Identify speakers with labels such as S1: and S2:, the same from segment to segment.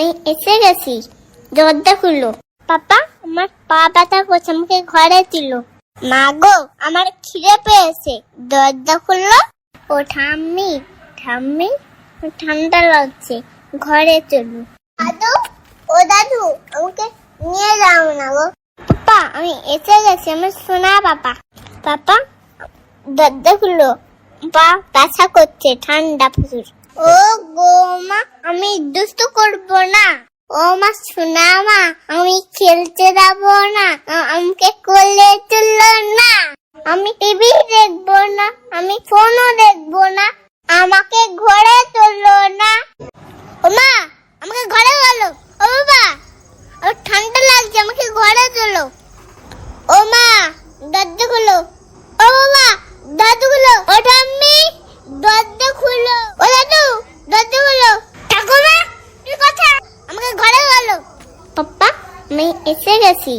S1: আমি এসে গেছি, দরজা খুললো। পাপা, আমার পা ব্যথা করছে, আমাকে ঘরে ছিল। মা গো, আমার খিদে পেয়েছে, দরজা খুললো। ও ঠাম্মি, ঠাম্মি ঠান্ডা লাগছে, ঘরে চলো। দাদু, ও দাদু, আমাকে নিয়ে যাও না গো। পাপা, আমি এসে গেছি, আমার সোনা পাপা। পাপা, দরজা খুললো, পা ব্যথা করছে, ঠান্ডা প্রচুর। ও গো মা, আমি দুষ্টু করবো না। ও মা, শোনা মা, আমি খেলতে যাবো না, আমাকে কোলে তুললো না। আমি টিভি দেখবো না, আমি ফোনও দেখবো না, আমাকে ঘরে তুললো না। ও মা, আমাকে ঘরে গেলো। ও বাবা, আমার ঠান্ডা লাগছে, আমাকে ঘরে তোলো। ও মা, দরজা খুলো। ও বাবা, দরজা খুলো। ও ঠাম্মি, দরজা খুলো। ও দাদু, দরজা খুলো। ঠাকুমা, কি কথা? আমাকে ঘরে গেলো। পাপা, আমি এসে গেছি,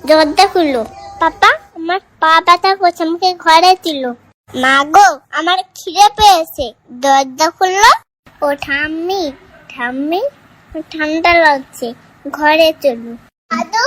S1: দরজা খুললো। পাপা, আমার পা ব্যথা করছে, আমাকে ঘরে ছিল। মা গো, আমার খিদে পেয়েছে, দরজা খুললো। ও ঠাম্মি, ঠাম্মি ঠান্ডা লাগছে, ঘরে চলো। দাদু,